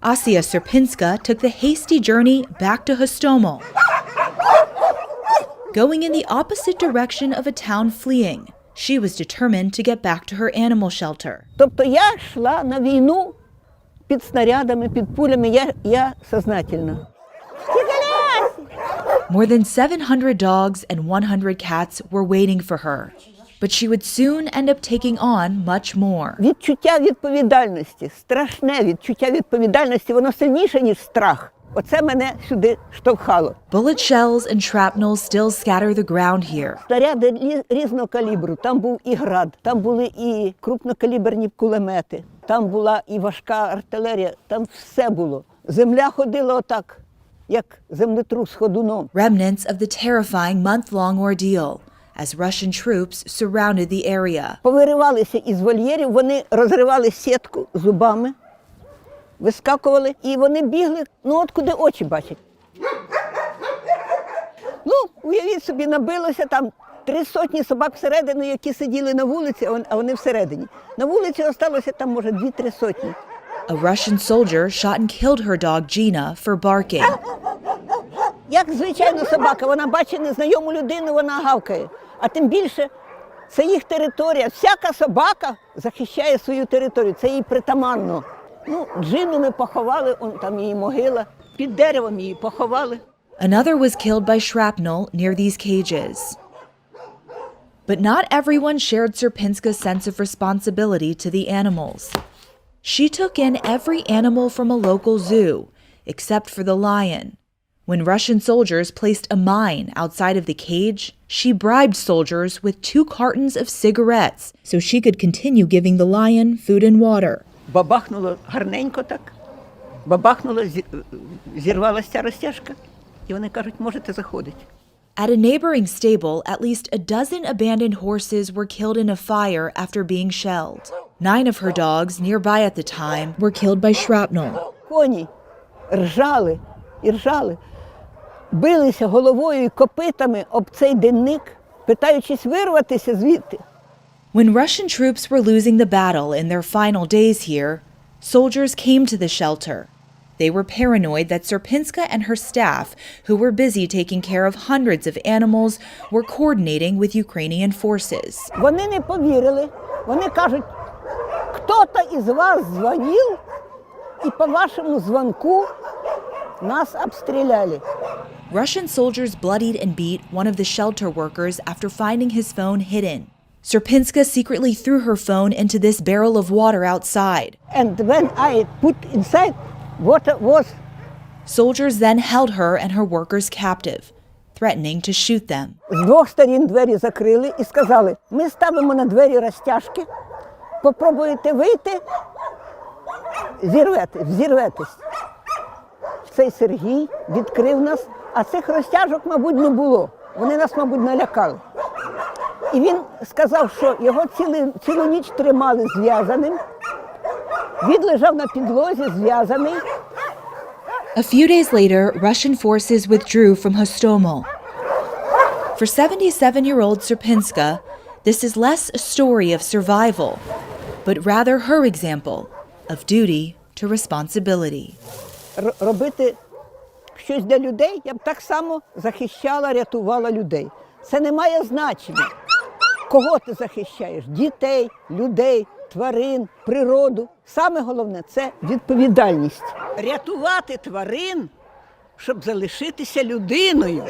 Asia Serpinska took the hasty journey back to Hostomel, going in the opposite direction of a town fleeing. She was determined to get back to her animal shelter. Тобто я йшла на війну під снарядами, під пулями, я сознательна. More than 700 dogs and 100 cats were waiting for her, but she would soon end up taking on much more. Відчуття відповідальності, страшне відчуття відповідальності, воно сильніше, ніж страх. Оце мене сюди штовхало. Bullet shells and shrapnel still scatter the ground here. Снаряди різного калібру. Там був і град, там були і крупнокаліберні кулемети, там була і важка артилерія, там все було. Земля ходила отак, як землетрус ходуном. Remnants of the terrifying month-long ordeal as Russian troops surrounded the area. Повиривалися із вольєрів, вони розривали сітку зубами, вискакували, і вони бігли, от куди очі бачать. Уявіть собі, набилося там 300 собак всередину, які сиділи на вулиці, а вони всередині. На вулиці залишилося там, може, 2-3 сотні. A Russian soldier shot and killed her dog Gina for barking. Як звичайно собака, вона бачить незнайому людину, вона гавкає. А тим більше, це їх територія. Всяка собака захищає свою територію, це їй притаманно. Джину ми поховали, там її могила, під деревом її поховали. Another was killed by shrapnel near these cages. But not everyone shared Serpinska's sense of responsibility to the animals. She took in every animal from a local zoo, except for the lion. When Russian soldiers placed a mine outside of the cage, she bribed soldiers with 2 cartons of cigarettes so she could continue giving the lion food and water. Бабахнуло гарненько так, бабахнуло, зірвалася ця розтяжка, і вони кажуть, можете заходити. At a neighboring stable, at least a dozen abandoned horses were killed in a fire after being shelled. 9 of her dogs, nearby at the time, were killed by shrapnel. Коні ржали і ржали, билися головою і копитами об цей денник, питаючись вирватися звідти. When Russian troops were losing the battle in their final days here, soldiers came to the shelter. They were paranoid that Serpinska and her staff, who were busy taking care of hundreds of animals, were coordinating with Ukrainian forces. Вони не повірили. Вони кажуть, хто-то із вас дзвонив, і по вашому дзвонку нас обстріляли. Russian soldiers bloodied and beat one of the shelter workers after finding his phone hidden. Serpinska secretly threw her phone into this barrel of water outside. And when I put inside, what was? Soldiers then held her and her workers captive, threatening to shoot them. З двох сторін двері закрили і сказали, ми ставимо на двері розтяжки, попробуєте вийти, взірветесь. Цей Сергій відкрив нас, а цих розтяжок, мабуть, не було. Вони нас, мабуть, налякали. І він сказав, що його цілу ніч тримали зв'язаним. Він лежав на підлозі зв'язаний. A few days later, Russian forces withdrew from Hostomel. For 77-year-old Serpinska, this is less a story of survival, but rather her example of duty to responsibility. Робити щось для людей, я б так само захищала, рятувала людей. Це не має значення. Кого ти захищаєш? Дітей, людей, тварин, природу. Саме головне – це відповідальність. Рятувати тварин, щоб залишитися людиною.